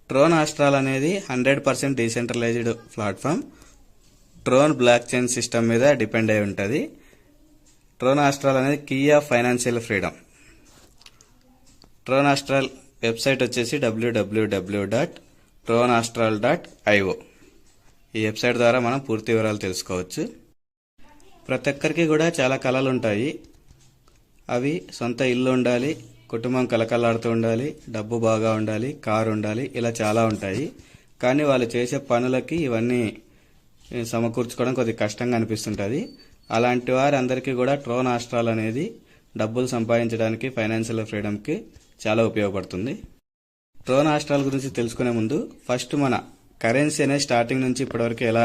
Tron Astral అనేది 100% decentralized platform. Tron blockchain system మీద depend అయి ఉంటుంది. ట్రోన్ ఆస్ట్రాల్ అనేది key of financial freedom. Tron Astral website వచ్చేసి www.tronastral.io. ఈ వెబ్సైట్ ద్వారా మనం పూర్తి వివరాలు తెలుసుకోవచ్చు. ప్రతి ఒక్కరికి కూడా చాలా కళలు ఉంటాయి. అవి సొంత ఇల్లు ఉండాలి, కుటుంబం కలకలాడుతూ ఉండాలి, డబ్బు బాగా ఉండాలి, కారు ఉండాలి, ఇలా చాలా ఉంటాయి. కానీ వాళ్ళు చేసే పనులకి ఇవన్నీ సమకూర్చుకోవడం కొద్దిగా కష్టంగా అనిపిస్తుంటుంది. అలాంటి వారందరికీ కూడా ట్రోన్ ఆస్ట్రాల్ అనేది డబ్బులు సంపాదించడానికి, ఫైనాన్షియల్ ఫ్రీడమ్కి చాలా ఉపయోగపడుతుంది. ట్రోన్ ఆస్ట్రాల్ గురించి తెలుసుకునే ముందు ఫస్ట్ మన కరెన్సీ అనేది స్టార్టింగ్ నుంచి ఇప్పటివరకు ఎలా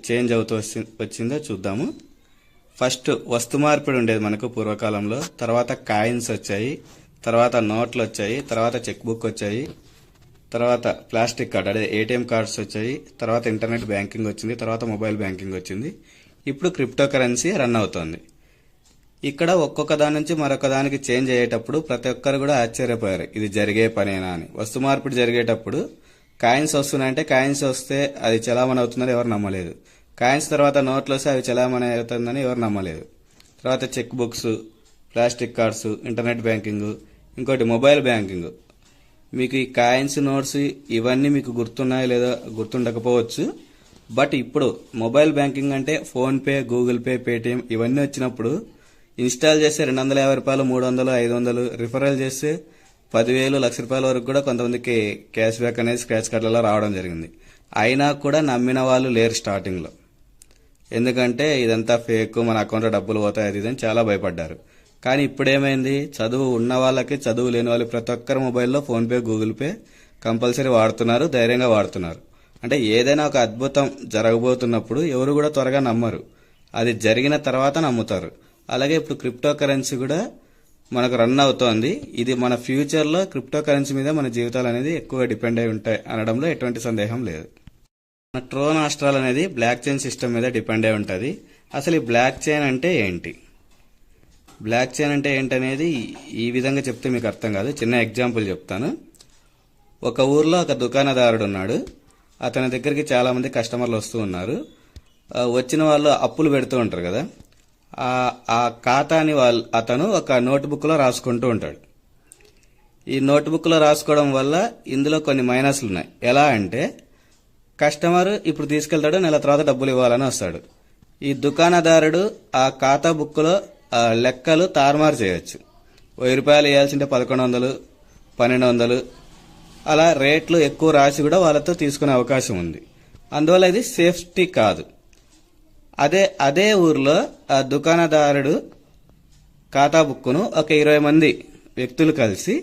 చేంజ్ అవుతూ వచ్చిందో చూద్దాము. ఫస్ట్ వస్తు మార్పిడి ఉండేది మనకు పూర్వకాలంలో. తర్వాత కాయిన్స్ వచ్చాయి, తర్వాత నోట్లు వచ్చాయి, తర్వాత చెక్ బుక్ వచ్చాయి, తర్వాత ప్లాస్టిక్ కార్డ్ అదే ఏటీఎం కార్డ్స్ వచ్చాయి, తర్వాత ఇంటర్నెట్ బ్యాంకింగ్ వచ్చింది, తర్వాత మొబైల్ బ్యాంకింగ్ వచ్చింది. ఇప్పుడు క్రిప్టో కరెన్సీ రన్ అవుతోంది. ఇక్కడ ఒక్కొక్క దాని నుంచి మరొక దానికి చేంజ్ అయ్యేటప్పుడు ప్రతి ఒక్కరు కూడా ఆశ్చర్యపోయారు, ఇది జరిగే పనేనా అని. వస్తు మార్పిడి జరిగేటప్పుడు కాయిన్స్ వస్తున్నాయంటే కాయిన్స్ వస్తే అది చలామణి అవుతుందని ఎవరు నమ్మలేదు. కాయిన్స్ తర్వాత నోట్లు వస్తే అవి చలామణి అవుతుందని ఎవరు నమ్మలేదు. తర్వాత cheque books, plastic cards, internet banking, ఇంకోటి మొబైల్ బ్యాంకింగ్. మీకు ఈ కాయిన్స్, నోట్స్ ఇవన్నీ మీకు గుర్తున్నాయో లేదో గుర్తుండకపోవచ్చు. బట్ ఇప్పుడు మొబైల్ బ్యాంకింగ్ అంటే ఫోన్పే, గూగుల్ పే, పేటిఎం ఇవన్నీ వచ్చినప్పుడు ఇన్స్టాల్ చేస్తే 250 రూపాయలు, 300, 500, రిఫరల్ చేస్తే 10,000, ₹1,00,000 వరకు కూడా కొంతమందికి క్యాష్ బ్యాక్ అనేది స్క్రాచ్ కార్డులలో రావడం జరిగింది. అయినా కూడా నమ్మిన వాళ్ళు లేరు స్టార్టింగ్లో. ఎందుకంటే ఇదంతా ఫేక్, మన అకౌంట్లో డబ్బులు పోతాయి అది ఇదని చాలా భయపడ్డారు. కానీ ఇప్పుడేమైంది, చదువు ఉన్న వాళ్ళకి, చదువు లేని వాళ్ళు ప్రతి ఒక్కరి మొబైల్లో ఫోన్పే, గూగుల్ పే కంపల్సరీ వాడుతున్నారు, ధైర్యంగా వాడుతున్నారు. అంటే ఏదైనా ఒక అద్భుతం జరగబోతున్నప్పుడు ఎవరు కూడా త్వరగా నమ్మరు, అది జరిగిన తర్వాత నమ్ముతారు. అలాగే ఇప్పుడు క్రిప్టో కరెన్సీ కూడా మనకు రన్ అవుతోంది. ఇది మన ఫ్యూచర్లో క్రిప్టో కరెన్సీ మీద మన జీవితాలు అనేది ఎక్కువగా డిపెండ్ అయి ఉంటాయి అనడంలో ఎటువంటి సందేహం లేదు. మన ట్రోన్ ఆస్ట్రాల్ అనేది బ్లాక్ చైన్ సిస్టమ్ మీద డిపెండ్ అయి ఉంటుంది. అసలు ఈ బ్లాక్ చైన్ అంటే ఏంటి, బ్లాక్ చైన్ అంటే ఏంటనేది ఈ విధంగా చెప్తే మీకు అర్థం కాదు. చిన్న ఎగ్జాంపుల్ చెప్తాను. ఒక ఊర్లో ఒక దుకాణదారుడు ఉన్నాడు. అతని దగ్గరికి చాలా మంది కస్టమర్లు వస్తూ ఉన్నారు. వచ్చిన వాళ్ళు అప్పులు పెడుతూ ఉంటారు కదా, ఆ ఖాతాని అతను ఒక నోట్బుక్లో రాసుకుంటూ ఉంటాడు. ఈ నోట్బుక్లో రాసుకోవడం వల్ల ఇందులో కొన్ని మైనస్లు ఉన్నాయి. ఎలా అంటే కస్టమర్ ఇప్పుడు తీసుకెళ్తాడు, నెల తర్వాత డబ్బులు ఇవ్వాలని వస్తాడు. ఈ దుకాణదారుడు ఆ ఖాతా బుక్లో లెక్కలు తారుమారు చేయొచ్చు. ₹1000 ఇవ్వాల్సింటే 1100, 1200 అలా రేట్లు ఎక్కువ రాసి కూడా వాళ్ళతో తీసుకునే అవకాశం ఉంది. అందువల్ల ఇది సేఫ్టీ కాదు. అదే ఊర్లో ఆ దుకాణదారుడు ఖాతా బుక్కును ఒక 20 మంది వ్యక్తులు కలిసి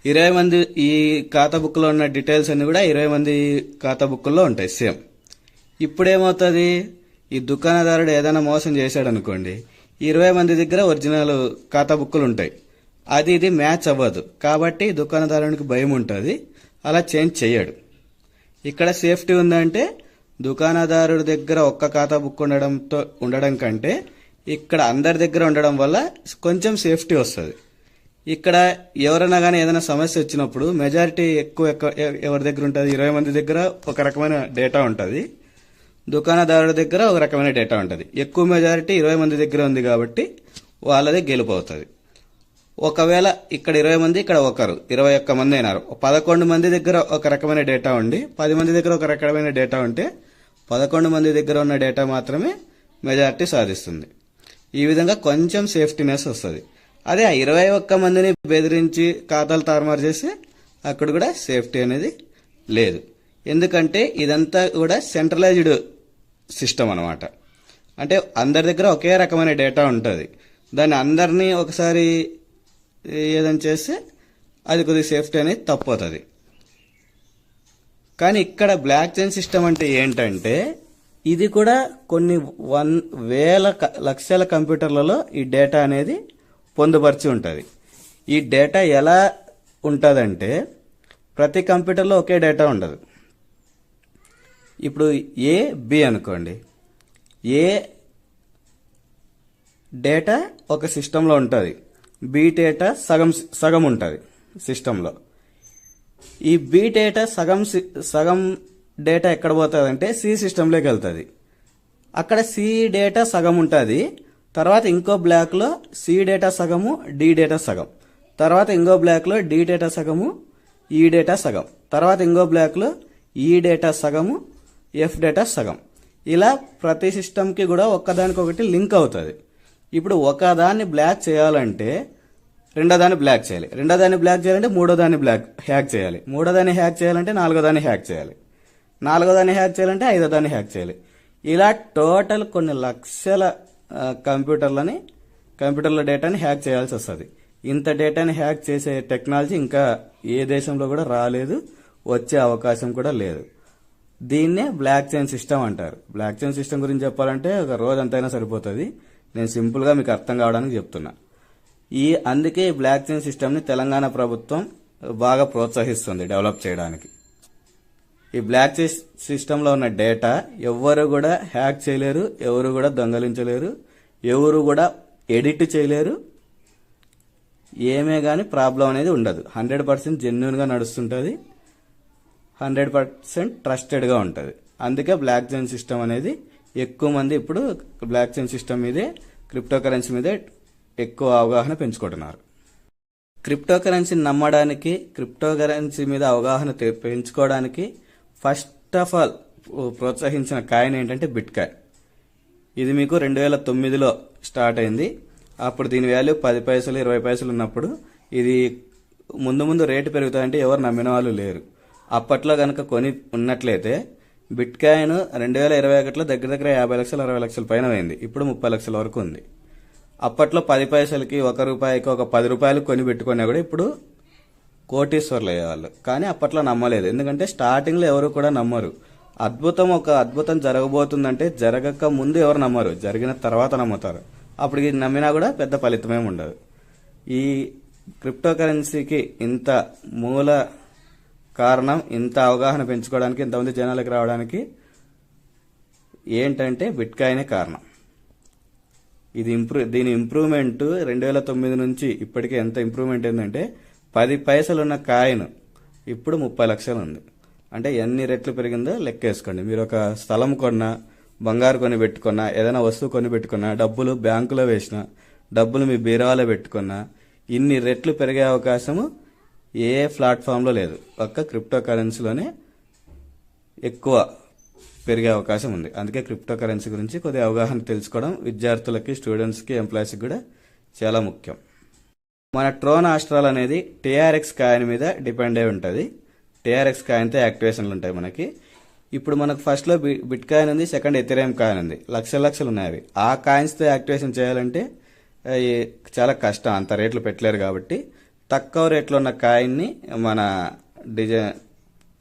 20 మంది ఈ ఖాతా బుక్లో ఉన్న డీటెయిల్స్ అన్ని కూడా 20 మంది ఖాతా బుక్కుల్లో ఉంటాయి సేమ్. ఇప్పుడేమవుతుంది, ఈ దుకాణదారుడు ఏదైనా మోసం చేశాడు అనుకోండి, 20 మంది దగ్గర ఒరిజినల్ ఖాతా బుక్కులు ఉంటాయి, ఇది మ్యాచ్ అవ్వదు. కాబట్టి దుకాణదారునికి భయం ఉంటుంది, అలా చేంజ్ చేయడు. ఇక్కడ సేఫ్టీ ఉందంటే దుకాణదారుడి దగ్గర ఒక్క ఖాతా బుక్ ఉండడం కంటే ఇక్కడ అందరి దగ్గర ఉండడం వల్ల కొంచెం సేఫ్టీ వస్తుంది. ఇక్కడ ఎవరైనా కానీ ఏదైనా సమస్య వచ్చినప్పుడు మెజారిటీ ఎక్కువ ఎవరి దగ్గర ఉంటుంది, 20 మంది దగ్గర ఒక రకమైన డేటా ఉంటుంది, దుకాణదారుడి దగ్గర ఒక రకమైన డేటా ఉంటుంది. ఎక్కువ మెజారిటీ 20 మంది దగ్గర ఉంది కాబట్టి వాళ్ళదే గెలుపు అవుతుంది. ఒకవేళ ఇక్కడ 20 మంది, ఇక్కడ ఒకరు 21 మంది అయినారు, 11 మంది దగ్గర ఒక రకమైన డేటా ఉండి 10 మంది దగ్గర ఒక రకమైన డేటా ఉంటే 11 మంది దగ్గర ఉన్న డేటా మాత్రమే మెజారిటీ సాధిస్తుంది. ఈ విధంగా కొంచెం సేఫ్టీనెస్ వస్తుంది. అదే 21 మందిని బెదిరించి ఖాతాలు తారుమారు చేస్తే అక్కడ కూడా సేఫ్టీ అనేది లేదు. ఎందుకంటే ఇదంతా కూడా సెంట్రలైజ్డ్ సిస్టమ్ అన్నమాట. అంటే అందరి దగ్గర ఒకే రకమైన డేటా ఉంటుంది. దాన్ని అందరినీ ఒకసారి ఏదైనా చేస్తే అది కొద్దిగా సేఫ్టీ అనేది తప్పవుతుంది. కానీ ఇక్కడ బ్లాక్ చైన్ సిస్టమ్ అంటే ఏంటంటే ఇది కూడా కొన్ని వేల లక్షల కంప్యూటర్లలో ఈ డేటా అనేది పొందుపరిచి ఉంటుంది. ఈ డేటా ఎలా ఉంటుందంటే ప్రతి కంప్యూటర్లో ఒకే డేటా ఉండదు. ఇప్పుడు ఏ బి అనుకోండి, ఏ డేటా ఒక సిస్టంలో ఉంటుంది, బి డేటా సగం ఉంటుంది సిస్టంలో. ఈ బి డేటా సగం డేటా ఎక్కడ పోతుందంటే సి సిస్టంలోకి వెళ్తుంది. అక్కడ సి డేటా సగం ఉంటుంది. తర్వాత ఇంకో బ్లాక్లో సి డేటా సగము, డి డేటా సగం. తర్వాత ఇంకో బ్లాక్లో డి డేటా సగము, ఈ డేటా సగం. తర్వాత ఇంకో బ్లాక్లో ఈ డేటా సగము, ఎఫ్ డేటా సగం. ఇలా ప్రతి సిస్టమ్కి కూడా ఒక్కదానికొకటి లింక్ అవుతుంది. ఇప్పుడు ఒకదాన్ని బ్లాక్ చేయాలంటే రెండో దాన్ని బ్లాక్ చేయాలి, రెండో దాన్ని బ్లాక్ చేయాలంటే మూడో దాన్ని హ్యాక్ చేయాలి, మూడో దాన్ని హ్యాక్ చేయాలంటే నాలుగో దాన్ని హ్యాక్ చేయాలి, నాలుగో దాన్ని హ్యాక్ చేయాలంటే ఐదో దాన్ని హ్యాక్ చేయాలి. ఇలా టోటల్ కొన్ని లక్షల కంప్యూటర్ల డేటాని హ్యాక్ చేయాల్సి వస్తుంది. ఇంత డేటాని హ్యాక్ చేసే టెక్నాలజీ ఇంకా ఏ దేశంలో కూడా రాలేదు, వచ్చే అవకాశం కూడా లేదు. దీన్నే బ్లాక్ చైన్ సిస్టమ్ అంటారు. బ్లాక్ చైన్ సిస్టమ్ గురించి చెప్పాలంటే ఒక రోజు అంతైనా సరిపోతుంది. నేను సింపుల్గా మీకు అర్థం కావడానికి చెప్తున్నా. అందుకే ఈ బ్లాక్ చైన్ సిస్టమ్ని తెలంగాణ ప్రభుత్వం బాగా ప్రోత్సహిస్తుంది డెవలప్ చేయడానికి. ఈ బ్లాక్ చైన్ సిస్టంలో ఉన్న డేటా ఎవరు కూడా హ్యాక్ చేయలేరు, ఎవరు కూడా దొంగలించలేరు, ఎవరు కూడా ఎడిట్ చేయలేరు. ఏమే కానీ ప్రాబ్లం అనేది ఉండదు. 100% జెన్యున్గా నడుస్తుంటుంది, 100% ట్రస్టెడ్గా ఉంటుంది. అందుకే బ్లాక్ చైన్ సిస్టమ్ అనేది ఎక్కువ మంది ఇప్పుడు బ్లాక్ చైన్ సిస్టమ్ మీదే, క్రిప్టో కరెన్సీ మీదే ఎక్కువ అవగాహన పెంచుకుంటున్నారు. క్రిప్టోకరెన్సీని నమ్మడానికి, క్రిప్టోకరెన్సీ మీద అవగాహన పెంచుకోవడానికి ఫస్ట్ ఆఫ్ ఆల్ ప్రోత్సహించిన కాయిన్ ఏంటంటే బిట్ కాయిన్. ఇది మీకు 2009లో స్టార్ట్ అయింది. అప్పుడు దీని వాల్యూ 10 పైసలు 20 పైసలు ఉన్నప్పుడు ఇది ముందు రేటు పెరుగుతాయంటే ఎవరు నమ్మిన వాళ్ళు లేరు. అప్పట్లో కనుక కొని ఉన్నట్లయితే బిట్ కాయిన్ 2021లో దగ్గర 50 లక్షలు 60 లక్షల పైన అయింది. ఇప్పుడు 30 లక్షల వరకు ఉంది. అప్పట్లో 10 పైసలకి, 1 రూపాయికి, ఒక 10 రూపాయలు కొని పెట్టుకున్నా కూడా ఇప్పుడు కోటీశ్వర్లు అయ్యేవాళ్ళు. కానీ అప్పట్లో నమ్మలేదు, ఎందుకంటే స్టార్టింగ్లో ఎవరు కూడా నమ్మరు. ఒక అద్భుతం జరగబోతుందంటే జరగక ముందు ఎవరు నమ్మరు, జరిగిన తర్వాత నమ్ముతారు. అప్పుడు ఇది నమ్మినా కూడా పెద్ద ఫలితమేమి ఉండదు. ఈ క్రిప్టో కరెన్సీకి ఇంత మూల కారణం, ఇంత అవగాహన పెంచుకోవడానికి, ఇంతమంది జనాలకు రావడానికి ఏంటంటే బిట్ కాయినే కారణం. దీని ఇంప్రూవ్మెంట్ 2009 నుంచి ఇప్పటికే ఎంత ఇంప్రూవ్మెంట్ ఏంటంటే 10 పైసలు ఉన్న కాయిన్ ఇప్పుడు 30 లక్షలు ఉంది. అంటే ఎన్ని రెట్లు పెరిగిందో లెక్కేసుకోండి. మీరు ఒక స్థలం కొన్నా, బంగారు కొని పెట్టుకున్నా, ఏదైనా వస్తువు కొని పెట్టుకున్నా, డబ్బులు బ్యాంకులో వేసినా, డబ్బులు మీ బీరువాలో పెట్టుకున్నా, ఇన్ని రెట్లు పెరిగే అవకాశము ఏ ప్లాట్ఫామ్లో లేదు. ఒక్క క్రిప్టో కరెన్సీలోనే ఎక్కువ పెరిగే అవకాశం ఉంది. అందుకే క్రిప్టో కరెన్సీ గురించి కొద్దిగా అవగాహన తెలుసుకోవడం విద్యార్థులకి, స్టూడెంట్స్కి, ఎంప్లాయీస్కి కూడా చాలా ముఖ్యం. మన ట్రోన్ ఆస్ట్రాల్ అనేది టీఆర్ఎక్స్ కాయిన్ మీద డిపెండ్ అయి ఉంటుంది. టీఆర్ఎక్స్ కాయిన్తో యాక్టివేషన్లు ఉంటాయి మనకి. ఇప్పుడు మనకు ఫస్ట్లో బిట్ కాయిన్ ఉంది, సెకండ్ ఎథెరియం కాయిన్ ఉంది. లక్షలు ఉన్నాయి అవి. ఆ కాయిన్స్తో యాక్టివేషన్ చేయాలంటే చాలా కష్టం, అంత రేట్లు పెట్టలేరు. కాబట్టి తక్కువ రేట్లో ఉన్న కాయిన్ని మన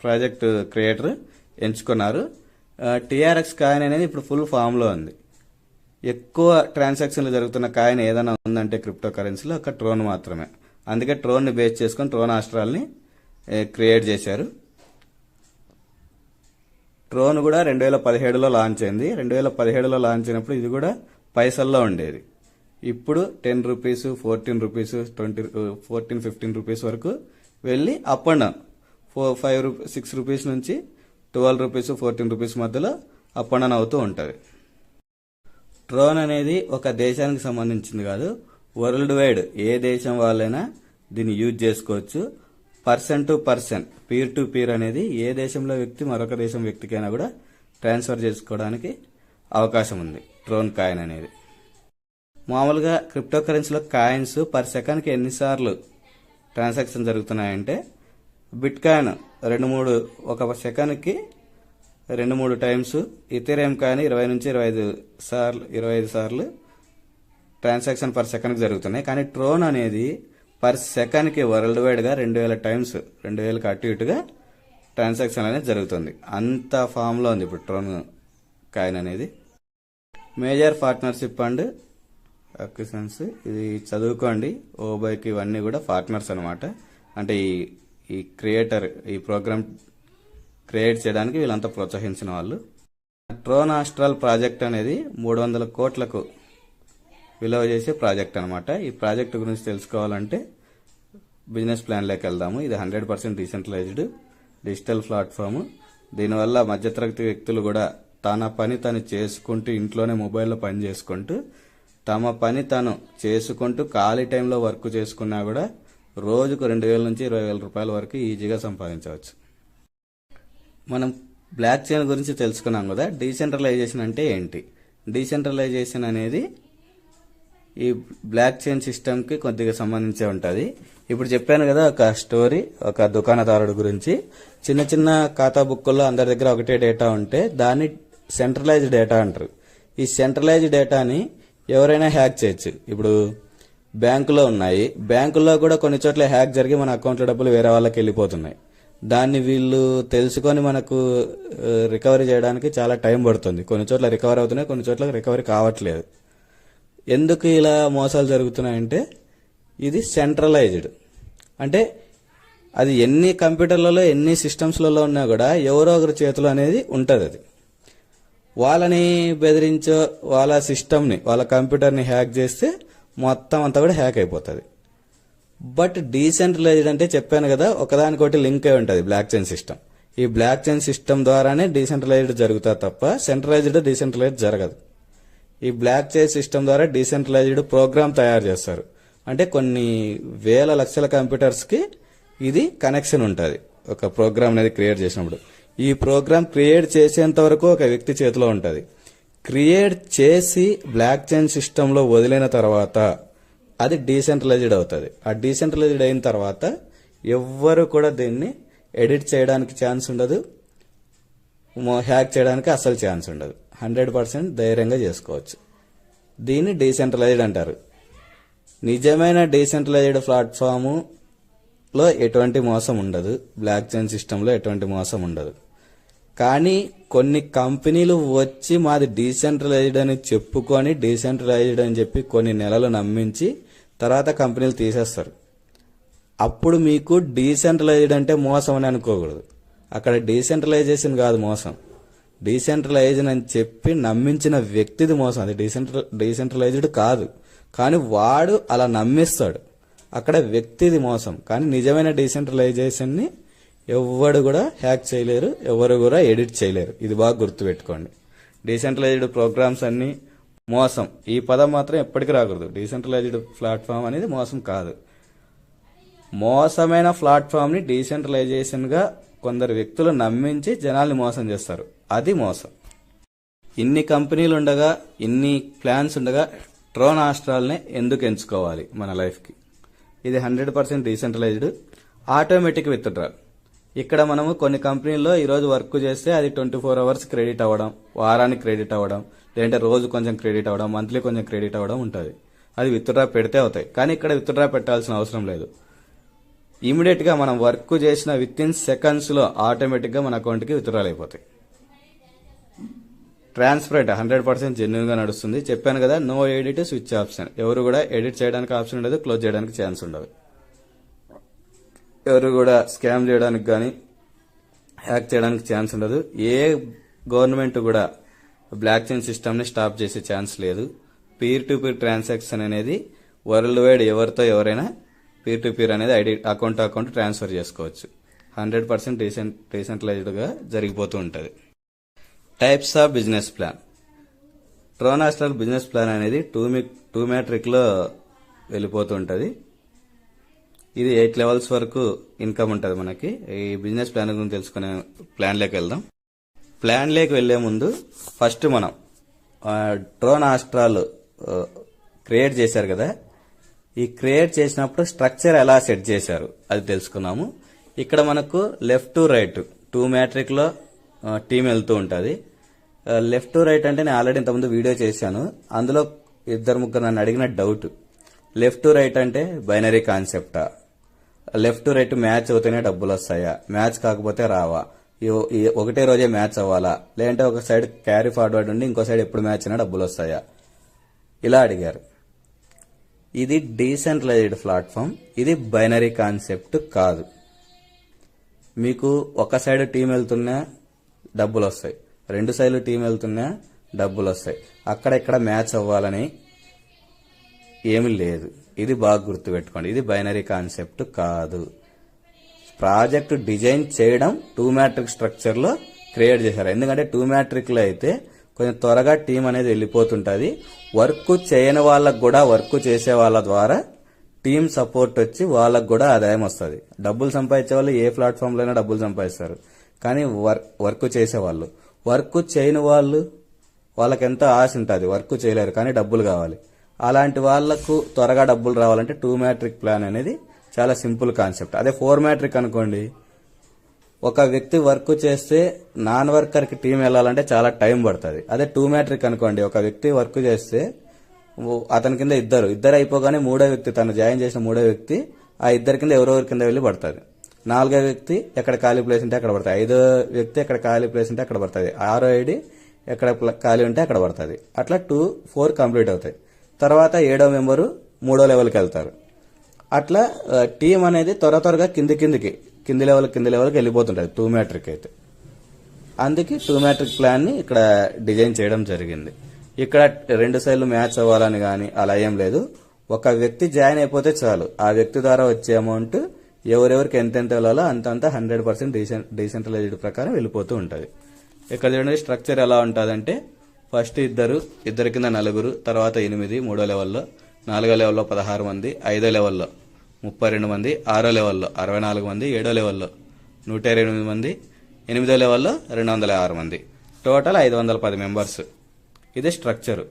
ప్రాజెక్ట్ క్రియేటర్ ఎంచుకున్నారు. టీఆర్ఎక్స్ కాయిన్ అనేది ఇప్పుడు ఫుల్ ఫామ్లో ఉంది. ఎక్కువ ట్రాన్సాక్షన్లు జరుగుతున్న కాయిన్ ఏదైనా ఉందంటే క్రిప్టో కరెన్సీలో ఒక ట్రోన్ మాత్రమే. అందుకే ట్రోన్ని బేస్ చేసుకొని ట్రోన్ ఆస్ట్రాల్ని క్రియేట్ చేశారు. ట్రోన్ కూడా 2017లో లాంచ్ అయింది. 2017లో లాంచ్ అయినప్పుడు ఇది కూడా పైసల్లో ఉండేది. ఇప్పుడు 10 రూపీస్, 14 రూపీస్, 15 రూపీస్ వరకు వెళ్ళి అప్ అండ్ డౌన్ 6 రూపీస్ నుంచి 12 రూపీస్, 14 రూపీస్ మధ్యలో అప్ అండ్ డౌన్ అవుతూ ఉంటుంది. ట్రోన్ అనేది ఒక దేశానికి సంబంధించింది కాదు, వరల్డ్ వైడ్ ఏ దేశం వాళ్ళైనా దీన్ని యూజ్ చేసుకోవచ్చు. Person to person, peer to peer అనేది ఏ దేశంలో వ్యక్తి మరొక దేశం వ్యక్తికైనా కూడా ట్రాన్స్ఫర్ చేసుకోవడానికి అవకాశం ఉంది ట్రోన్ కాయిన్ అనేది. మామూలుగా క్రిప్టో కరెన్సీలో కాయిన్స్ పర్ సెకండ్కి ఎన్నిసార్లు ట్రాన్సాక్షన్ జరుగుతున్నాయంటే బిట్ కాయిన్ ఒక సెకండ్కి 2-3 టైమ్స్, ఇథెరియం కాయిన్ 20 నుంచి 25 సార్లు ట్రాన్సాక్షన్ పర్ సెకండ్కి జరుగుతున్నాయి. కానీ ట్రోన్ అనేది పర్ సెకండ్కి వరల్డ్ వైడ్గా 2000 టైమ్స్, 2000కి అటు ఇటుగా ట్రాన్సాక్షన్ అనేది జరుగుతుంది. అంత ఫామ్లో ఉంది ఇప్పుడు ట్రోన్ కాయిన్ అనేది. మేజర్ పార్ట్నర్షిప్ అండ్ అక్విజిషన్స్, ఇది చదువుకోండి. ఓబైకి ఇవన్నీ కూడా పార్ట్నర్స్ అనమాట. అంటే ఈ క్రియేటర్, ఈ ప్రోగ్రామ్ క్రియేట్ చేయడానికి వీళ్ళంతా ప్రోత్సహించిన వాళ్ళు. ట్రోన్ ఆస్ట్రాల్ ప్రాజెక్ట్ అనేది 300 కోట్లకు విలువ చేసే ప్రాజెక్ట్ అనమాట. ఈ ప్రాజెక్ట్ గురించి తెలుసుకోవాలంటే బిజినెస్ ప్లాన్లోకి వెళ్దాము. ఇది 100% డీసెంట్రలైజ్డ్ డిజిటల్ ప్లాట్ఫామ్. దీనివల్ల మధ్యతరగతి వ్యక్తులు కూడా తన పని తను చేసుకుంటూ ఇంట్లోనే మొబైల్లో పని చేసుకుంటూ తమ పని తను చేసుకుంటూ ఖాళీ టైంలో వర్క్ చేసుకున్నా కూడా రోజుకు 2,000 నుంచి 20,000 రూపాయల వరకు ఈజీగా సంపాదించవచ్చు. మనం బ్లాక్ చైన్ గురించి తెలుసుకున్నాం కదా. డీసెంట్రలైజేషన్ అంటే ఏంటి? డీసెంట్రలైజేషన్ అనేది ఈ బ్లాక్ చైన్ సిస్టమ్కి కొద్దిగా సంబంధించే ఉంటుంది. ఇప్పుడు చెప్పాను కదా ఒక స్టోరీ, ఒక దుకాణదారుడు గురించి. చిన్న చిన్న ఖాతా బుక్కుల్లో అందరి దగ్గర ఒకటే డేటా ఉంటే దాన్ని సెంట్రలైజ్డ్ డేటా అంటారు. ఈ సెంట్రలైజ్డ్ డేటాని ఎవరైనా హ్యాక్ చేయొచ్చు. ఇప్పుడు బ్యాంకులో ఉన్నాయి, బ్యాంకుల్లో కూడా కొన్ని చోట్ల హ్యాక్ జరిగి మన అకౌంట్లో డబ్బులు వేరే వాళ్ళకి వెళ్ళిపోతున్నాయి. దాన్ని వీళ్ళు తెలుసుకొని మనకు రికవరీ చేయడానికి చాలా టైం పడుతుంది. కొన్ని చోట్ల రికవరీ అవుతున్నాయి, కొన్ని చోట్ల రికవరీ కావట్లేదు. ఎందుకు ఇలా మోసాలు జరుగుతున్నాయంటే ఇది సెంట్రలైజ్డ్. అంటే అది ఎన్ని కంప్యూటర్లలో ఎన్ని సిస్టమ్స్లలో ఉన్నా కూడా ఎవరో ఒకరి చేతిలో అనేది ఉంటుంది. అది వాళ్ళని బెదిరించో వాళ్ళ సిస్టమ్ని వాళ్ళ కంప్యూటర్ని హ్యాక్ చేస్తే మొత్తం అంతా కూడా హ్యాక్ అయిపోతుంది. బట్ డీసెంట్రలైజ్డ్ అంటే చెప్పాను కదా ఒకదానికొకటి లింక్ అయి ఉంటుంది బ్లాక్ చైన్ సిస్టమ్. ఈ బ్లాక్ చైన్ సిస్టమ్ ద్వారానే డీసెంట్రలైజ్డ్ జరుగుతుంది తప్ప సెంట్రలైజ్డ్ డీసెంట్రలైజ్డ్ జరగదు. ఈ బ్లాక్ చైన్ సిస్టమ్ ద్వారా డీసెంట్రలైజ్డ్ ప్రోగ్రామ్ తయారు చేస్తారు. అంటే కొన్ని వేల లక్షల కంప్యూటర్స్కి ఇది కనెక్షన్ ఉంటుంది ఒక ప్రోగ్రామ్ అనేది క్రియేట్ చేసినప్పుడు. ఈ ప్రోగ్రామ్ క్రియేట్ చేసేంత వరకు ఒక వ్యక్తి చేతిలో ఉంటుంది. క్రియేట్ చేసి బ్లాక్ చైన్ సిస్టంలో వదిలిన తర్వాత అది డీసెంట్రలైజ్డ్ అవుతుంది. ఆ డీసెంట్రలైజ్డ్ అయిన తర్వాత ఎవ్వరు కూడా దీన్ని ఎడిట్ చేయడానికి ఛాన్స్ ఉండదు, హ్యాక్ చేయడానికి అసలు ఛాన్స్ ఉండదు. 100% ధైర్యంగా చేసుకోవచ్చు. దీన్ని డీసెంట్రలైజ్డ్ అంటారు. నిజమైన డీసెంట్రలైజ్డ్ ప్లాట్ఫామ్లో ఎటువంటి మోసం ఉండదు, బ్లాక్ చైన్ సిస్టంలో ఎటువంటి మోసం ఉండదు. కానీ కొన్ని కంపెనీలు వచ్చి మాది డీసెంట్రలైజ్డ్ అని చెప్పుకొని డీసెంట్రలైజ్డ్ అని చెప్పి కొన్ని నెలలు నమ్మించి తర్వాత కంపెనీలు తీసేస్తారు. అప్పుడు మీకు డీసెంట్రలైజ్డ్ అంటే మోసం అని అనుకోకూడదు. అక్కడ డీసెంట్రలైజేషన్ కాదు మోసం, డీసెంట్రలైజ్డ్ అని చెప్పి నమ్మించిన వ్యక్తిది మోసం. అది డీసెంట్రలైజ్డ్ కాదు, కానీ వాడు అలా నమ్మిస్తాడు, అక్కడ వ్యక్తిది మోసం. కానీ నిజమైన డీసెంట్రలైజేషన్ని ఎవరు కూడా హ్యాక్ చేయలేరు, ఎవరు కూడా ఎడిట్ చేయలేరు. ఇది బాగా గుర్తుపెట్టుకోండి. డీసెంట్రలైజ్డ్ ప్రోగ్రామ్స్ అన్ని మోసం, ఈ పదం మాత్రం ఎప్పటికీ రాకూడదు. డీసెంట్రలైజ్డ్ ప్లాట్ఫామ్ అనేది మోసం కాదు. మోసమైన ప్లాట్ఫామ్ని డీసెంట్రలైజేషన్గా కొందరు వ్యక్తులు నమ్మించి జనాల్ని మోసం చేస్తారు, అది మోసం. ఇన్ని కంపెనీలు ఉండగా ఇన్ని ప్లాన్స్ ఉండగా ట్రోన్ ఆస్ట్రాల్ని ఎందుకు ఎంచుకోవాలి మన లైఫ్కి? ఇది 100% డీసెంట్రలైజ్డ్ ఆటోమేటిక్ విత్డ్రాల్. ఇక్కడ మనము కొన్ని కంపెనీల్లో ఈరోజు వర్క్ చేస్తే అది 24 అవర్స్ క్రెడిట్ అవ్వడం, వారానికి క్రెడిట్ అవ్వడం, లేదంటే రోజు కొంచెం క్రెడిట్ అవ్వడం, మంత్లీ కొంచెం క్రెడిట్ అవ్వడం ఉంటుంది. అది విత్డ్రా పెడితే అవుతాయి. కానీ ఇక్కడ విత్డ్రా పెట్టాల్సిన అవసరం లేదు. ఇమీడియట్గా మనం వర్క్ చేసిన విత్-ఇన్ సెకండ్స్లో ఆటోమేటిక్గా మన అకౌంట్కి విత్డ్రాల్ అయిపోతాయి. ట్రాన్స్పరెంట్ 100% జెన్యున్గా నడుస్తుంది. చెప్పాను కదా, నో ఎడిట్ స్విచ్ ఆప్షన్. ఎవరు కూడా ఎడిట్ చేయడానికి ఆప్షన్ ఉండదు, క్లోజ్ చేయడానికి ఛాన్స్ ఉండదు. ఎవరు కూడా స్కామ్ చేయడానికి కానీ హ్యాక్ చేయడానికి ఛాన్స్ ఉండదు. ఏ గవర్నమెంట్ కూడా బ్లాక్ చైన్ సిస్టమ్ని స్టాప్ చేసే ఛాన్స్ లేదు. పీర్ టు పీర్ ట్రాన్సాక్షన్ అనేది వరల్డ్ వైడ్ ఎవరితో ఎవరైనా పీర్ టు పీర్ అనేది అకౌంట్ టు అకౌంట్ ట్రాన్స్ఫర్ చేసుకోవచ్చు. 100% డీసెంట్రలైజ్డ్గా జరిగిపోతూ ఉంటుంది. Types of business plan. Tron Astral business plan అనేది టూ మ్యాట్రిక్లో వెళ్ళిపోతూ ఉంటుంది. ఇది 8 లెవెల్స్ వరకు ఇన్కమ్ ఉంటుంది మనకి. ఈ బిజినెస్ ప్లాన్ గురించి తెలుసుకునే ప్లాన్లోకి వెళ్దాం. ప్లాన్లోకి వెళ్లే ముందు ఫస్ట్ మనం ట్రోన్ ఆస్ట్రాల్ క్రియేట్ చేశారు కదా, ఈ క్రియేట్ చేసినప్పుడు స్ట్రక్చర్ ఎలా సెట్ చేశారు అది తెలుసుకున్నాము. ఇక్కడ మనకు లెఫ్ట్ టు రైట్ 2 మ్యాట్రిక్లో టీం వెళ్తూ ఉంటుంది. లెఫ్ట్ టు రైట్ అంటే నేను ఆల్రెడీ ఇంతకుముందు వీడియో చేశాను, అందులో 2-3 నన్ను అడిగిన డౌట్. లెఫ్ట్ టు రైట్ అంటే బైనరీ కాన్సెప్టా? లెఫ్ట్ టు రైట్ మ్యాచ్ అవుతేనే డబ్బులు వస్తాయా, మ్యాచ్ కాకపోతే రావా, ఒకటే రోజే మ్యాచ్ అవ్వాలా, లేదంటే ఒక సైడ్ క్యారీ ఫార్వర్డ్ ఉండి ఇంకో సైడ్ ఎప్పుడు మ్యాచ్ అయినా డబ్బులు వస్తాయా, ఇలా అడిగారు. ఇది డీసెంట్రలైజ్డ్ ప్లాట్ఫామ్, ఇది బైనరీ కాన్సెప్ట్ కాదు. మీకు ఒక సైడ్ టీం వెళ్తున్నా డబ్బులు వస్తాయి, 2 సైడ్లు టీం వెళ్తున్నా డబ్బులు వస్తాయి. అక్కడ ఇక్కడ మ్యాచ్ అవ్వాలని ఏమీ లేదు. ఇది బాగా గుర్తుపెట్టుకోండి. ఇది బైనరీ కాన్సెప్ట్ కాదు. ప్రాజెక్ట్ డిజైన్ చేయడం 2 మ్యాట్రిక్ స్ట్రక్చర్ లో క్రియేట్ చేశారు. ఎందుకంటే 2 మ్యాట్రిక్ లో అయితే కొంచెం త్వరగా టీం అనేది వెళ్ళిపోతుంటది. వర్క్ చేయని వాళ్ళకు కూడా వర్క్ చేసే వాళ్ళ ద్వారా టీం సపోర్ట్ వచ్చి వాళ్ళకు కూడా ఆదాయం వస్తుంది. డబ్బులు సంపాదించే వాళ్ళు ఏ ప్లాట్ఫామ్ లో అయినా డబ్బులు సంపాదిస్తారు. కానీ వర్క్ చేసేవాళ్ళు, వర్క్ చేయని వాళ్ళకి ఎంతో ఆశ ఉంటుంది, వర్క్ చేయలేరు కానీ డబ్బులు కావాలి. అలాంటి వాళ్లకు త్వరగా డబ్బులు రావాలంటే 2 మ్యాట్రిక్ ప్లాన్ అనేది చాలా సింపుల్ కాన్సెప్ట్. అదే 4 మ్యాట్రిక్ అనుకోండి, ఒక వ్యక్తి వర్క్ చేస్తే నాన్ వర్కర్ కి టీం వెళ్ళాలంటే చాలా టైం పడుతుంది. అదే 2 మ్యాట్రిక్ అనుకోండి, ఒక వ్యక్తి వర్క్ చేస్తే అతని కింద ఇద్దరు అయిపోగానే మూడో వ్యక్తి, తను జాయిన్ చేసిన మూడో వ్యక్తి ఆ ఇద్దరి కింద ఎవరెవరి కింద వెళ్ళి పడుతుంది. నాలుగో వ్యక్తి ఎక్కడ ఖాళీ ప్లేస్ ఉంటే అక్కడ పడుతుంది. ఐదో వ్యక్తి ఎక్కడ ఖాళీ ప్లేస్ ఉంటే అక్కడ పడుతుంది. ఆరో ఐడి ఎక్కడ ఖాళీ ఉంటే అక్కడ పడుతుంది. అట్లా 2, 4 కంప్లీట్ అవుతాయి. తర్వాత 7వ మెంబరు 3వ లెవెల్కి వెళ్తారు. అట్లా టీం అనేది త్వరగా కింది లెవెల్కి వెళ్ళిపోతుంటది 2 మ్యాట్రిక్ అయితే. అందుకే 2 మ్యాట్రిక్ ప్లాన్ ని ఇక్కడ డిజైన్ చేయడం జరిగింది. ఇక్కడ 2 సైడ్లు మ్యాచ్ అవ్వాలని గానీ అలా ఏం లేదు. ఒక వ్యక్తి జాయిన్ అయిపోతే చాలు, ఆ వ్యక్తి ద్వారా వచ్చే అమౌంట్ ఎవరెవరికి ఎంతెంత వెళ్ళాలో అంతంత 100% డీసెంట్రలైజ్డ్ ప్రకారం వెళ్ళిపోతూ ఉంటది. ఇక్కడ చూడండి స్ట్రక్చర్ ఎలా ఉంటుందంటే, ఫస్ట్ ఇద్దరు కింద 4, తర్వాత 8 3వ లెవెల్లో, 4వ లెవెల్లో 16 మంది, 5వ లెవెల్లో 32 మంది, 6వ లెవెల్లో 64 మంది, 7వ లెవెల్లో 128 మంది, 8వ లెవెల్లో 206 మంది, టోటల్ 510 మెంబర్స్. ఇది స్ట్రక్చర్.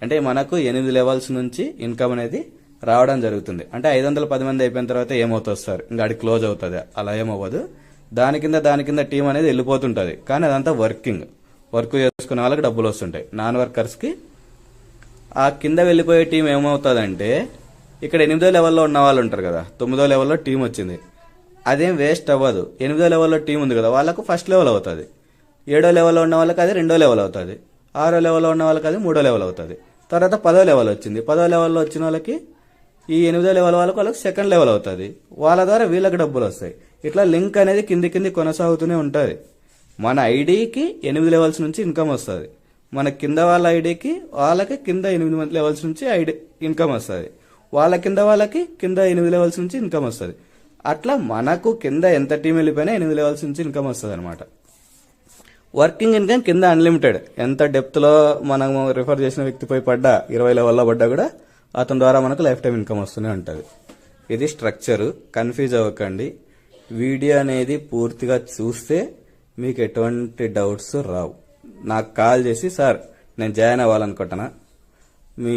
అంటే మనకు 8 లెవెల్స్ నుంచి ఇన్కమ్ అనేది రావడం జరుగుతుంది. అంటే 510 మంది అయిపోయిన తర్వాత ఏమవుతుంది సార్, ఇంకా అది క్లోజ్ అవుతుంది, అలా ఏమవ్వదు. దాని కింద టీం అనేది వెళ్ళిపోతుంటది. కానీ అదంతా వర్క్ చేసుకునే వాళ్ళకి డబ్బులు వస్తుంటాయి. నాన్ వర్కర్స్ కి ఆ కింద వెళ్ళిపోయే టీం ఏమవుతుందంటే, ఇక్కడ 8వ లెవెల్లో ఉన్న వాళ్ళు ఉంటారు కదా, 9వ లెవెల్లో టీం వచ్చింది, అదేం వేస్ట్ అవ్వదు. 8వ లెవెల్లో టీం ఉంది కదా, వాళ్ళకు ఫస్ట్ లెవెల్ అవుతుంది. 7వ లెవెల్లో ఉన్న వాళ్ళకి అది 2వ లెవెల్ అవుతుంది. 6వ లెవెల్లో ఉన్న వాళ్ళకి అది 3వ లెవెల్ అవుతుంది. తర్వాత 10వ లెవెల్ వచ్చింది. 10వ లెవెల్లో వచ్చిన వాళ్ళకి ఈ 8వ లెవెల్ వాళ్ళకి సెకండ్ లెవెల్ అవుతుంది. వాళ్ళ ద్వారా వీళ్ళకి డబ్బులు వస్తాయి. ఇట్లా లింక్ అనేది కింది కొనసాగుతూనే ఉంటుంది. మన ఐడికి 8 లెవెల్స్ నుంచి ఇన్కమ్ వస్తుంది. మన కింద వాళ్ళ ఐడికి వాళ్ళకి కింద 8 లెవెల్స్ నుంచి ఇన్కమ్ వస్తుంది. వాళ్ళ కింద వాళ్ళకి కింద 8 లెవెల్స్ నుంచి ఇన్కమ్ వస్తుంది. అట్లా మనకు కింద ఎంత టీం వెళ్ళిపోయినా 8 లెవెల్స్ నుంచి ఇన్కమ్ వస్తుంది అనమాట. వర్కింగ్ ఇన్కమ్ కింద అన్లిమిటెడ్. ఎంత డెప్త్ లో మనం రిఫర్ చేసిన వ్యక్తి పోయి 20 లెవెల్లో పడ్డా కూడా అతని ద్వారా మనకు లైఫ్ టైం ఇన్కమ్ వస్తూనే ఉంటుంది. ఇది స్ట్రక్చర్. కన్ఫ్యూజ్ అవ్వకండి. వీడియో అనేది పూర్తిగా చూస్తే మీకు ఎటువంటి డౌట్స్ రావు. నాకు కాల్ చేసి, సార్ నేను జాయిన్ అవ్వాలనుకుంటున్నా, మీ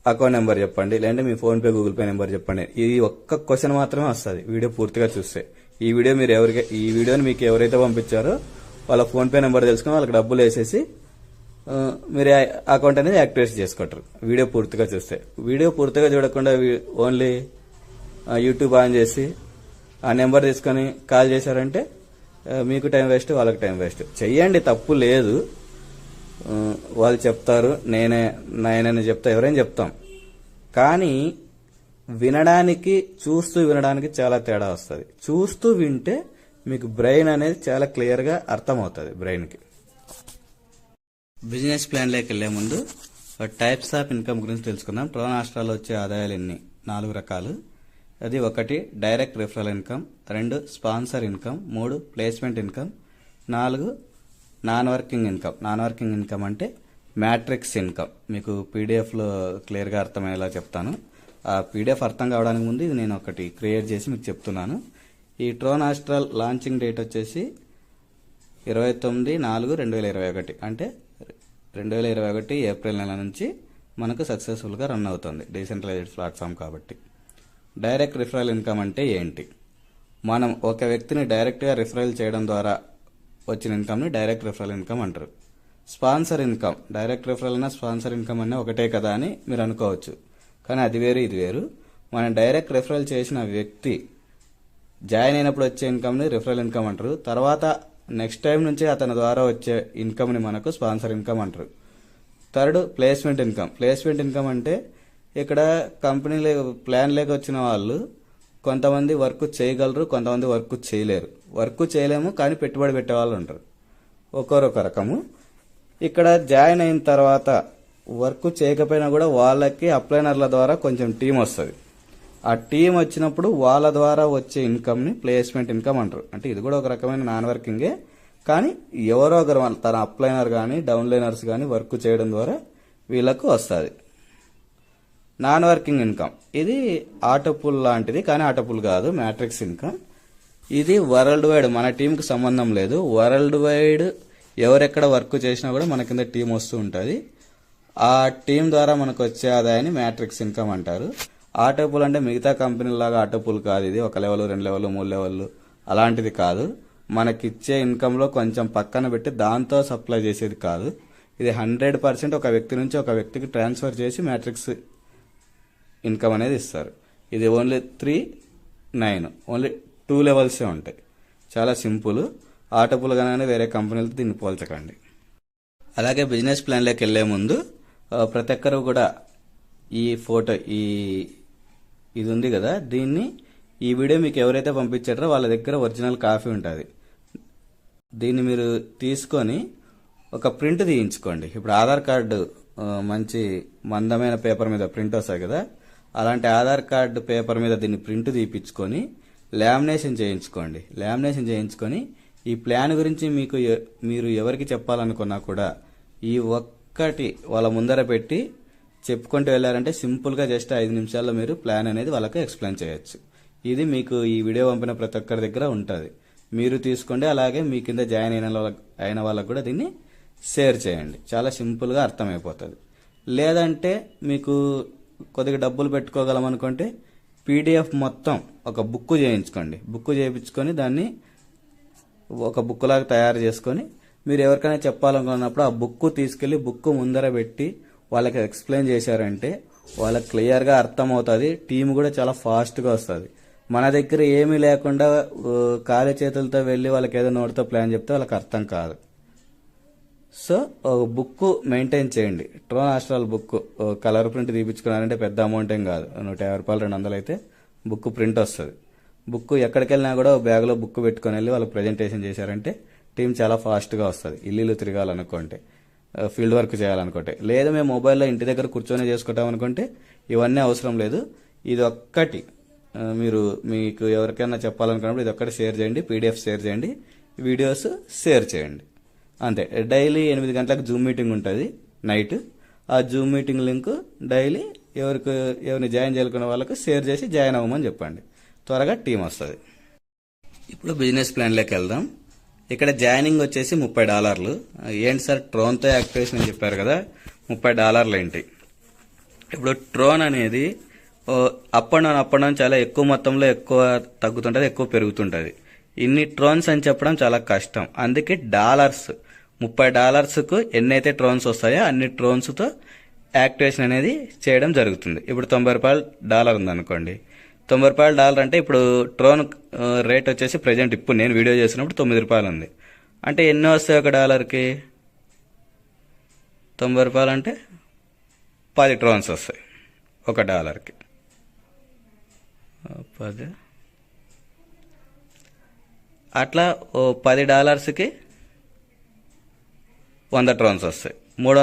అకౌంట్ నెంబర్ చెప్పండి, లేదంటే మీ PhonePe Google pay number చెప్పండి. ఇది ఒక్క క్వశ్చన్ మాత్రమే వస్తుంది వీడియో పూర్తిగా చూస్తే. ఈ వీడియోని మీకు ఎవరైతే పంపించారో వాళ్ళ ఫోన్ పే నెంబర్ తెలుసుకుని వాళ్ళకి డబ్బులు వేసేసి మీరు అకౌంట్ అనేది యాక్టివేట్ చేసుకుంటారు వీడియో పూర్తిగా చూస్తే. వీడియో పూర్తిగా చూడకుండా ఓన్లీ యూట్యూబ్ ఆన్ చేసి ఆ నెంబర్ తీసుకొని కాల్ చేశారంటే మీకు టైం వేస్ట్, వాళ్ళకి టైం వేస్ట్. చెయ్యండి, తప్పు లేదు. వాళ్ళు చెప్తారు, నేనైనా చెప్తా, ఎవరైనా చెప్తాం. కానీ చూస్తూ వినడానికి చాలా తేడా వస్తుంది. చూస్తూ వింటే మీకు బ్రెయిన్ అనేది చాలా క్లియర్ గా అర్థమవుతుంది బ్రెయిన్ కి. బిజినెస్ ప్లాన్ లోకి వెళ్లే ముందు టైప్స్ ఆఫ్ ఇన్కమ్ గురించి తెలుసుకుందాం. ట్రోన్ ఆస్ట్రాలో వచ్చే ఆదాయాలు ఎన్ని? 4 రకాలు. అది 1 direct referral income, 2 sponsor income, 3 placement income, 4 non working income. Non working income అంటే మ్యాట్రిక్స్ ఇన్కమ్. మీకు పీడిఎఫ్ లో క్లియర్ గా అర్థమయ్యేలా చెప్తాను. ఆ పీడిఎఫ్ అర్థం కావడానికి ముందు ఇది నేను ఒకటి క్రియేట్ చేసి మీకు చెప్తున్నాను. ఈ ట్రోన్ ఆస్ట్రల్ లాంచింగ్ డేట్ వచ్చేసి 29/4/2021. అంటే 2021 ఏప్రిల్ నెల నుంచి మనకు సక్సెస్ఫుల్ గా రన్ అవుతుంది. డీసెంట్రలైజ్డ్ ప్లాట్ఫామ్ కాబట్టి. డైరెక్ట్ రిఫరల్ ఇన్కమ్ అంటే ఏంటి? మనం ఒక వ్యక్తిని డైరెక్ట్ గా రిఫరల్ చేయడం ద్వారా వచ్చిన ఇన్కమ్ ని డైరెక్ట్ రిఫరల్ ఇన్కమ్ అంటారు. స్పాన్సర్ ఇన్కమ్, డైరెక్ట్ రిఫరల్ అయినా స్పాన్సర్ ఇన్కమ్ అనే ఒకటే కదా అని మీరు అనుకోవచ్చు. కానీ అది వేరు, ఇది వేరు. మనం డైరెక్ట్ రిఫరల్ చేసిన వ్యక్తి జాయిన్ అయినప్పుడు వచ్చే ఇన్కమ్ ని రిఫరల్ ఇన్కమ్ అంటారు. తర్వాత నెక్స్ట్ టైం నుంచి అతని ద్వారా వచ్చే ఇన్కమ్ ని మనకు స్పాన్సర్ ఇన్కమ్ అంటారు. 3 ప్లేస్మెంట్ ఇన్కమ్. ప్లేస్మెంట్ ఇన్కమ్ అంటే ఇక్కడ కంపెనీ ప్లాన్ లేక వచ్చిన వాళ్ళు కొంతమంది వర్క్ చేయగలరు, కొంతమంది వర్క్ చేయలేరు. వర్క్ చేయలేము కానీ పెట్టుబడి పెట్టే వాళ్ళు ఉంటారు. ఒక్కొక్క రకము. ఇక్కడ జాయిన్ అయిన తర్వాత వర్క్ చేయకపోయినా కూడా వాళ్ళకి అప్లైనర్ల ద్వారా కొంచెం టీం వస్తుంది. ఆ టీం వచ్చినప్పుడు వాళ్ళ ద్వారా వచ్చే ఇన్కమ్ని ప్లేస్మెంట్ ఇన్కమ్ అంటారు. అంటే ఇది కూడా ఒక రకమైన నాన్ వర్కింగే, కానీ ఎవరో ఒకరు తన అప్లైనర్ కానీ డౌన్లైనర్స్ కానీ వర్క్ చేయడం ద్వారా వీళ్ళకు వస్తుంది నాన్ వర్కింగ్ ఇన్కమ్. ఇది ఆటోపుల్ లాంటిది, కానీ ఆటోపుల్ కాదు, మ్యాట్రిక్స్ ఇన్కమ్. ఇది వరల్డ్ వైడ్, మన టీంకి సంబంధం లేదు. వరల్డ్ వైడ్ ఎవరెక్కడ వర్క్ చేసినా కూడా మన కింద టీం వస్తూ ఉంటుంది. ఆ టీం ద్వారా మనకు వచ్చే ఆదాయాన్ని మ్యాట్రిక్స్ ఇన్కమ్ అంటారు. ఆటోపుల్ అంటే మిగతా కంపెనీలాగా ఆటోపుల్ కాదు. ఇది 1 లెవెల్ 2 లెవెల్ 3 లెవెల్ అలాంటిది కాదు. మనకిచ్చే ఇన్కంలో కొంచెం పక్కన పెట్టి దాంతో సప్లై చేసేది కాదు. ఇది 100% ఒక వ్యక్తి నుంచి ఒక వ్యక్తికి ట్రాన్స్ఫర్ చేసి మ్యాట్రిక్స్ ఇన్కమ్ అనేది ఇస్తారు. ఇది ఓన్లీ 3, 9 ఓన్లీ 2 లెవెల్సే ఉంటాయి. చాలా సింపుల్. ఆటోపుల్ కానీ వేరే కంపెనీలతో దీన్ని పోల్చకండి. అలాగే బిజినెస్ ప్లాన్లోకి వెళ్లే ముందు ప్రతి ఒక్కరు కూడా ఈ ఫోటో ఇది ఉంది కదా, దీన్ని ఈ వీడియో మీకు ఎవరైతే పంపించారో వాళ్ళ దగ్గర ఒరిజినల్ కాపీ ఉంటుంది. దీన్ని మీరు తీసుకొని ఒక ప్రింట్ తీయించుకోండి. ఇప్పుడు ఆధార్ కార్డు మంచి మందమైన పేపర్ మీద ప్రింట్ వస్తాయి కదా, అలాంటి ఆధార్ కార్డు పేపర్ మీద దీన్ని ప్రింట్ తీయించుకొని లామినేషన్ చేయించుకోండి. లామినేషన్ చేయించుకొని ఈ ప్లాన్ గురించి మీరు ఎవరికి చెప్పాలనుకున్నా కూడా ఈ ఒక్కటి వాళ్ళ ముందర పెట్టి చెప్పుకుంటూ వెళ్ళారంటే సింపుల్గా జస్ట్ 5 నిమిషాల్లో మీరు ప్లాన్ అనేది వాళ్ళకి ఎక్స్ప్లెయిన్ చేయొచ్చు. ఇది మీకు ఈ వీడియో పంపిన ప్రతి ఒక్కరి దగ్గర ఉంటుంది. మీరు తీసుకోండి. అలాగే మీ కింద జాయిన్ అయిన వాళ్ళకు కూడా దీన్ని షేర్ చేయండి. చాలా సింపుల్గా అర్థమైపోతుంది. లేదంటే మీకు కొద్దిగా డబ్బులు పెట్టుకోగలం అనుకుంటే పీడిఎఫ్ మొత్తం ఒక బుక్ చేయించుకోండి. బుక్ చేయించుకొని దాన్ని ఒక బుక్ లాగా తయారు చేసుకొని మీరు ఎవరికైనా చెప్పాలనుకున్నప్పుడు ఆ బుక్ తీసుకెళ్లి బుక్ ముందర పెట్టి వాళ్ళకి ఎక్స్ప్లెయిన్ చేశారంటే వాళ్ళకి క్లియర్గా అర్థమవుతుంది. టీం కూడా చాలా ఫాస్ట్గా వస్తుంది. మన దగ్గర ఏమీ లేకుండా ఖాళీ చేతులతో వెళ్ళి వాళ్ళకి ఏదో నోటితో ప్లాన్ చెప్తే వాళ్ళకి అర్థం కాదు. సో బుక్ మెయింటైన్ చేయండి. ట్రోన్ ఆస్ట్రాల్ బుక్ కలర్ ప్రింట్ తీపించుకున్నారంటే పెద్ద అమౌంట్ ఏం కాదు. 150 రూపాయలు 200 అయితే బుక్ ప్రింట్ వస్తుంది. బుక్ ఎక్కడికి వెళ్ళినా కూడా బ్యాగ్లో బుక్ పెట్టుకొని వెళ్ళి వాళ్ళకి ప్రజెంటేషన్ చేశారంటే టీం చాలా ఫాస్ట్గా వస్తుంది. ఇల్లు తిరగాలనుకుంటే, ఫీల్డ్ వర్క్ చేయాలనుకుంటే, లేదా మేము మొబైల్లో ఇంటి దగ్గర కూర్చొని చేసుకుంటాం అనుకుంటే ఇవన్నీ అవసరం లేదు. ఇది ఒక్కటి మీకు ఎవరికైనా చెప్పాలనుకున్నప్పుడు ఇది ఒక్కటి షేర్ చేయండి. పీడిఎఫ్ షేర్ చేయండి. వీడియోస్ షేర్ చేయండి. అంతే. డైలీ 8 గంటలకు జూమ్ మీటింగ్ ఉంటుంది నైట్. ఆ జూమ్ మీటింగ్ లింక్ డైలీ ఎవరిని జాయిన్ చేయాలనుకున్న వాళ్ళకు షేర్ చేసి జాయిన్ అవ్వమని చెప్పండి. త్వరగా టీం వస్తుంది. ఇప్పుడు బిజినెస్ ప్లాన్లోకి వెళ్దాం. ఇక్కడ జాయినింగ్ వచ్చేసి $30. ఏంటి సార్ ట్రోన్తో యాక్టివేషన్ అని చెప్పారు కదా, $30 ఏంటి? ఇప్పుడు ట్రోన్ అనేది అప్ అండ్ డౌన్ చాలా ఎక్కువ మొత్తంలో ఎక్కువ తగ్గుతుంటుంది, ఎక్కువ పెరుగుతుంటుంది. ఇన్ని ట్రోన్స్ అని చెప్పడం చాలా కష్టం. అందుకే డాలర్స్, $30కు ఎన్నైతే ట్రోన్స్ వస్తాయో అన్ని ట్రోన్స్తో యాక్టివేషన్ అనేది చేయడం జరుగుతుంది. ఇప్పుడు $90 ఉందనుకోండి. $90 అంటే ఇప్పుడు ట్రోన్ రేట్ వచ్చేసి ప్రజెంట్ ఇప్పుడు నేను వీడియో చేసినప్పుడు $9 ఉంది. అంటే ఎన్ని వస్తాయి ఒక డాలర్కి? $90 అంటే 10 ట్రోన్స్ వస్తాయి ఒక డాలర్కి. 10 అట్లా $10కి 100 ట్రోన్స్ వస్తాయి. 300